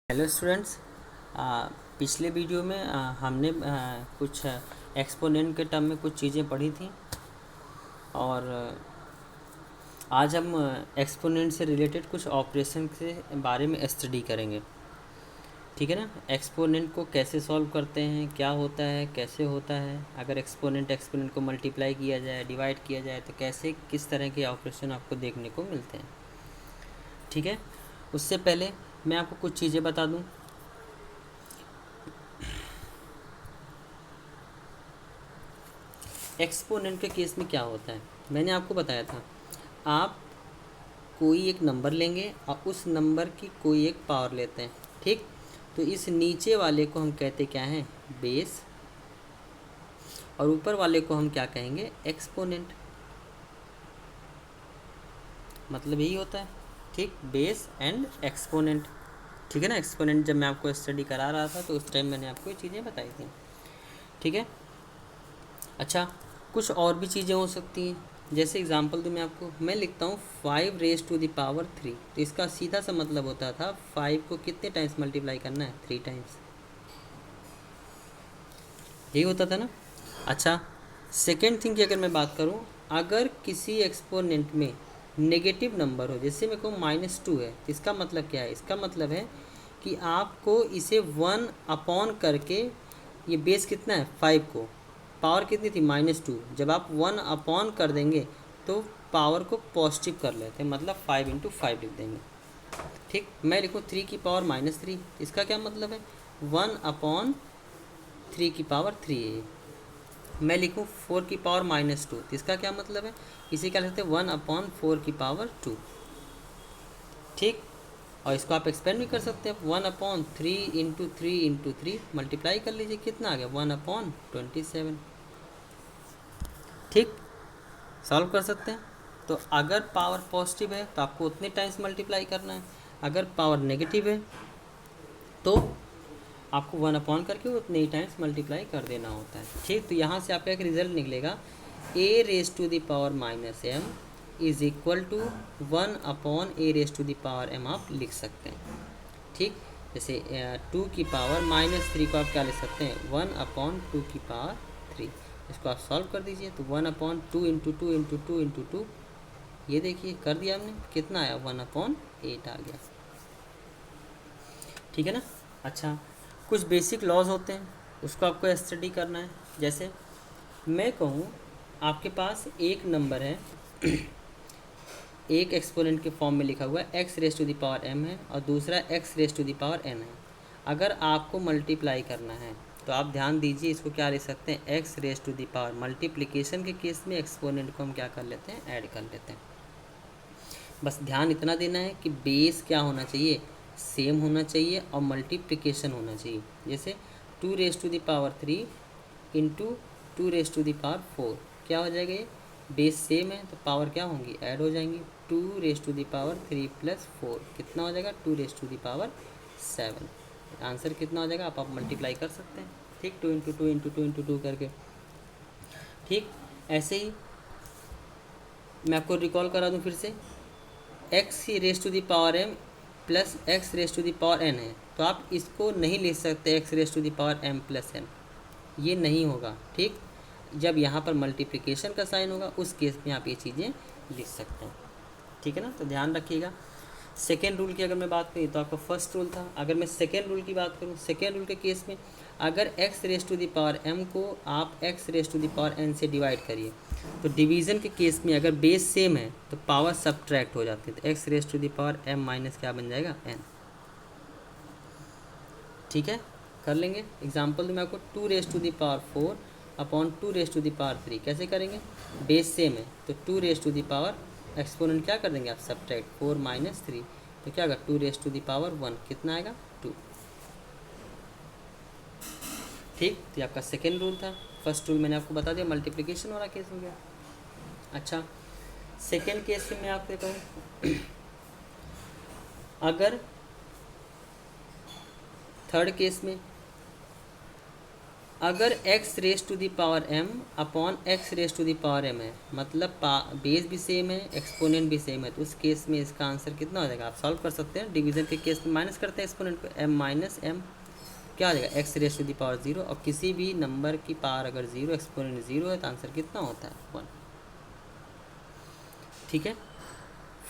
Hello students. पिछले video में हमने कुछ एक्सपोनेंट के टर्म में कुछ चीज़ें पढ़ी थी और आज हम एक्सपोनेंट से रिलेटेड कुछ ऑपरेशन के बारे में स्टडी करेंगे। ठीक है ना। एक्सपोनेंट को कैसे सॉल्व करते हैं, क्या होता है, कैसे होता है, अगर एक्सपोनेंट को मल्टीप्लाई किया जाए, डिवाइड किया जाए तो कैसे किस तरह के ऑपरेशन आपको देखने को मिलते हैं। ठीक है। उससे पहले मैं आपको कुछ चीज़ें बता दूं। एक्सपोनेंट के केस में क्या होता है, मैंने आपको बताया था। आप कोई एक नंबर लेंगे और उस नंबर की कोई एक पावर लेते हैं। ठीक। तो इस नीचे वाले को हम कहते क्या हैं, बेस, और ऊपर वाले को हम क्या कहेंगे, एक्सपोनेंट। मतलब यही होता है। ठीक, बेस एंड एक्सपोनेंट। ठीक है ना। एक्सपोनेंट जब मैं आपको स्टडी करा रहा था तो उस टाइम मैंने आपको ये चीज़ें बताई थी। ठीक है। अच्छा, कुछ और भी चीज़ें हो सकती हैं। जैसे एग्जांपल दूँ मैं आपको, मैं लिखता हूँ 5⁻3। तो इसका सीधा सा मतलब होता था 5 को कितने टाइम्स मल्टीप्लाई करना है, 3 टाइम्स। यही होता था ना। अच्छा, सेकेंड थिंग की अगर मैं बात करूँ, अगर किसी एक्सपोनेंट में नेगेटिव नंबर हो, जैसे मेरे को -2 है, तो इसका मतलब क्या है, इसका मतलब है कि आपको इसे 1 अपॉन करके, ये बेस कितना है 5 को, पावर कितनी थी -2, जब आप 1 अपॉन कर देंगे तो पावर को पॉजिटिव कर लेते हैं, मतलब 5 × 5 लिख देंगे। ठीक, मैं लिखूँ 3 की पावर -3, इसका क्या मतलब है 1/3 की पावर 3 है। मैं लिखूँ 4 की पावर -2, तो इसका क्या मतलब है, इसे क्या लिखते हैं 1/4 की पावर 2। ठीक, और इसको आप एक्सपेंड भी कर सकते हैं, 1/3 × 3 × 3 मल्टीप्लाई कर लीजिए, कितना आ गया 1/27। ठीक, सॉल्व कर सकते हैं। तो अगर पावर पॉजिटिव है तो आपको उतने टाइम्स मल्टीप्लाई करना है, अगर पावर नेगेटिव है तो आपको 1 अपॉन करके उतने ही टाइम्स मल्टीप्लाई कर देना होता है। ठीक, तो यहाँ से आपका एक रिजल्ट निकलेगा a⁻m is equal to 1/a⁻m आप लिख सकते हैं। ठीक, जैसे 2 की पावर -3 को आप क्या लिख सकते हैं, 1/2 की पावर 3। इसको आप सॉल्व कर दीजिए तो 1/2 × 2 × 2 × 2, ये देखिए कर दिया हमने, कितना आया 1/8 आ गया। ठीक है ना। अच्छा, कुछ बेसिक लॉज होते हैं, उसको आपको स्टडी करना है। जैसे मैं कहूँ आपके पास एक नंबर है एक एक्सपोनेंट के फॉर्म में लिखा हुआ है x⁻m है और दूसरा x⁻n है। अगर आपको मल्टीप्लाई करना है तो आप ध्यान दीजिए, इसको क्या लिख सकते हैं, x⁻, मल्टीप्लिकेशन के केस में एक्सपोनेंट को हम क्या कर लेते हैं, ऐड कर लेते हैं। बस ध्यान इतना देना है कि बेस क्या होना चाहिए, सेम होना चाहिए, और मल्टीप्लिकेशन होना चाहिए। जैसे 2⁻³ इंटू 2⁻⁴ क्या हो जाएगा, ये बेस सेम है तो पावर क्या होंगी, ऐड हो जाएंगी। 2⁻³ + 4 कितना हो जाएगा, 2⁻7। आंसर कितना हो जाएगा, आप मल्टीप्लाई कर सकते हैं। ठीक, 2 × 2 × 2 × 2 करके। ठीक, ऐसे ही मैं आपको रिकॉल करा दूं फिर से, x⁻m + x⁻n है, तो आप इसको नहीं लिख सकते x⁻m + n, ये नहीं होगा। ठीक, जब यहाँ पर मल्टीप्लिकेशन का साइन होगा उस केस में आप ये चीज़ें लिख सकते हैं। ठीक है ना, तो ध्यान रखिएगा। सेकेंड रूल की अगर मैं बात करूँ तो आपका फर्स्ट रूल था, अगर मैं सेकेंड रूल की बात करूँ, सेकेंड रूल के केस में अगर x⁻m को आप x⁻n से डिवाइड करिए तो डिवीज़न के केस में अगर बेस सेम है तो पावर सब्ट्रैक्ट हो जाती है, तो x⁻m माइनस क्या बन जाएगा, n। ठीक है, कर लेंगे एग्जाम्पल तो मैं आपको 2⁻4 अपॉन 2⁻3 कैसे करेंगे, बेस सेम है तो 2⁻, एक्सपोनेंट क्या कर देंगे आप, सब्ट्रैक्ट 4 - 3, तो क्या होगा 2⁻1, कितना आएगा 2। ठीक, तो ये आपका सेकेंड रूल था। फर्स्ट रूल मैंने आपको बता दिया, मल्टीप्लिकेशन वाला केस हो गया। अच्छा, सेकेंड केस में मैं आपको कहूँ अगर थर्ड केस में अगर x raise to the power m upon x raise to the power m है, मतलब बेस भी सेम है, एक्सपोनेंट भी सेम है, तो उस केस में इसका आंसर कितना हो जाएगा? आप सॉल्व कर सकते हैं। डिवीजन के केस में माइनस करते हैं एक्सपोनेंट को, m माइनस m क्या हो जाएगा? x raise to the power 0, और किसी भी नंबर की पावर अगर 0 एक्सपोनेंट 0 है तो आंसर कितना होता है? 1। ठीक है।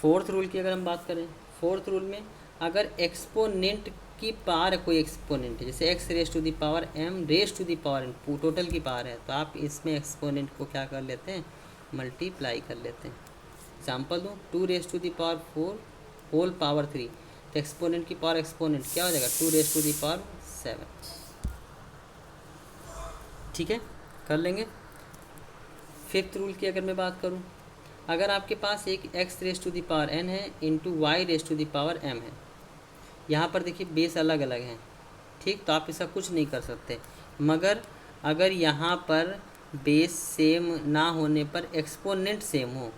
फोर्थ रूल की अगर हम बात करें, फोर्थ रूल में अगर एक्सपोनेंट की पावर कोई एक्सपोनेंट है, जैसे x raise to the power m raise to the power n total की पावर है, तो आप इसमें एक्सपोनेंट को क्या कर लेते हैं? मल्टीप्लाई कर लेते हैं। एग्जाम्पल दूँ, 2 raise to the power 4 whole power 3, तो एक्सपोनेंट की पावर एक्सपोनेंट क्या हो जाएगा? 2 रेस टू दी पावर 7। ठीक है, कर लेंगे। फिफ्थ रूल की अगर मैं बात करूँ, अगर आपके पास एक x raise to the power n है into y raise to the power m है, यहाँ पर देखिए बेस अलग अलग हैं, ठीक, तो आप इसका कुछ नहीं कर सकते। मगर अगर यहाँ पर बेस सेम ना होने पर एक्सपोनेंट सेम हो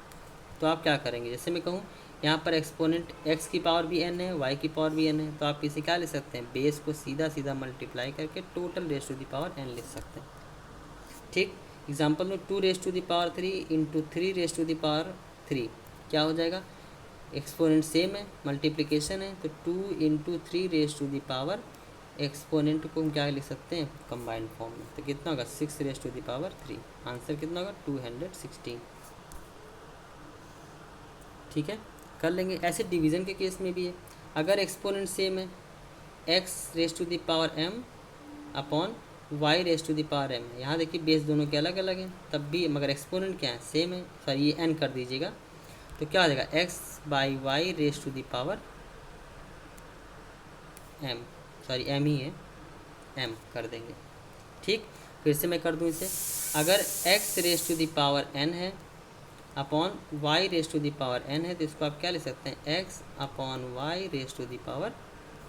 तो आप क्या करेंगे? जैसे मैं कहूँ यहाँ पर एक्सपोनेंट x की पावर भी n है, y की पावर भी n है, तो आप इसे क्या ले सकते हैं? बेस को सीधा सीधा मल्टीप्लाई करके total raise to the power n लिख सकते हैं। ठीक, एग्जाम्पल में 2 raise to the power 3 into 3 raise to the power 3 क्या हो जाएगा? एक्सपोनेंट सेम है, मल्टीप्लिकेशन है, तो 2 into 3 raise to the power, exponent को हम क्या लिख सकते हैं? कंबाइंड फॉर्म में, तो कितना होगा? 6 raise to the power 3। Answer कितना होगा? 216। ठीक है, कर लेंगे। ऐसे डिवीज़न के केस में भी है, अगर एक्सपोनेंट सेम है, x raise to the power m upon y raise to the power m है, यहाँ देखिए बेस दोनों के अलग अलग हैं, तब भी मगर एक्सपोनेंट क्या है? सेम है। सॉरी, ये n कर दीजिएगा, तो क्या हो जाएगा? x by y raise to the power m, sorry m ही है, m कर देंगे। ठीक, फिर से मैं कर दूँ इसे, अगर x raise to the power n है upon y raise to the power n है, तो इसको आप क्या लिख सकते हैं? x upon y raise to the power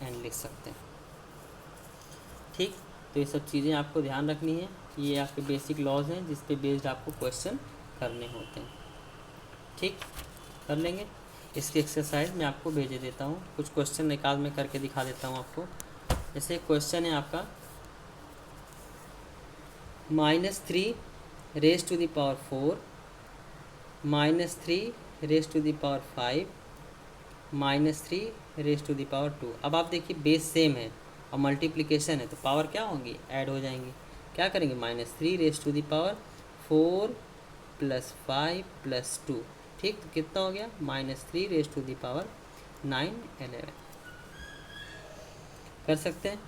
n लिख सकते हैं। ठीक, तो ये सब चीज़ें आपको ध्यान रखनी है, ये आपके बेसिक लॉज हैं जिस पे बेस्ड आपको क्वेश्चन करने होते हैं। ठीक, कर लेंगे। इसकी एक्सरसाइज मैं आपको भेज देता हूँ, कुछ क्वेश्चन एक आध में करके दिखा देता हूँ आपको। जैसे क्वेश्चन है आपका -3 raise to the power 4, -3 raise to the power 5, -3 raise to the power 2। अब आप देखिए बेस सेम है और मल्टीप्लिकेशन है, तो पावर क्या होंगी? ऐड हो जाएंगी। क्या करेंगे? -3 रेस टू दी पावर 4 + 5 + 2। ठीक, तो कितना हो गया? -3 रेस टू दी पावर 9 11। कर सकते हैं।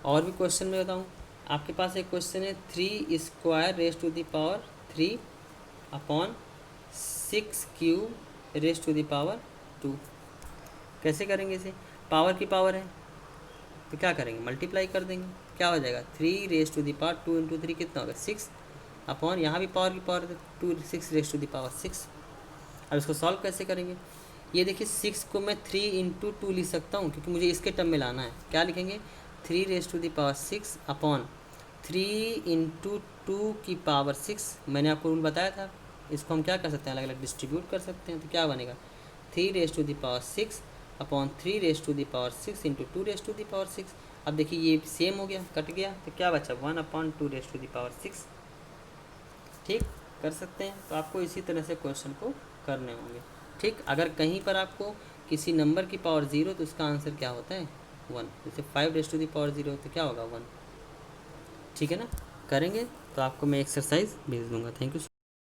और भी क्वेश्चन में बताऊँ, आपके पास एक क्वेश्चन है 3 square raise to the power 3 upon 6 cube raise to the power 2। कैसे करेंगे इसे? पावर की पावर है तो क्या करेंगे? मल्टीप्लाई कर देंगे। क्या हो जाएगा? 3 raise to the power 2 into 3 कितना होगा? 6 अपॉन यहाँ भी पावर की power 2 6 raise to the power 6। अब इसको सॉल्व कैसे करेंगे? ये देखिए 6 को मैं 3 इंटू 2 लिख सकता हूँ, क्योंकि मुझे इसके टर्म में लाना है। क्या लिखेंगे? 3 raise to the power 6 upon 3 into 2 की पावर 6। मैंने आपको रूल बताया था, इसको हम क्या कर सकते हैं? अलग अलग डिस्ट्रीब्यूट कर सकते हैं। तो क्या बनेगा? 3 raise to the power 6 upon 3 raise to the power 6 into 2 raise to the power 6। अब देखिए ये सेम हो गया, कट गया, तो क्या बचा? 1 upon 2 raise to the power 6। ठीक, कर सकते हैं। तो आपको इसी तरह से क्वेश्चन को करने होंगे। ठीक, अगर कहीं पर आपको किसी नंबर की पावर 0 तो उसका आंसर क्या होता है? 1। जैसे 5 रेस टू दी पावर 0 तो क्या होगा? 1। ठीक है ना, करेंगे। तो आपको मैं एक्सरसाइज भेज दूंगा। Thank you.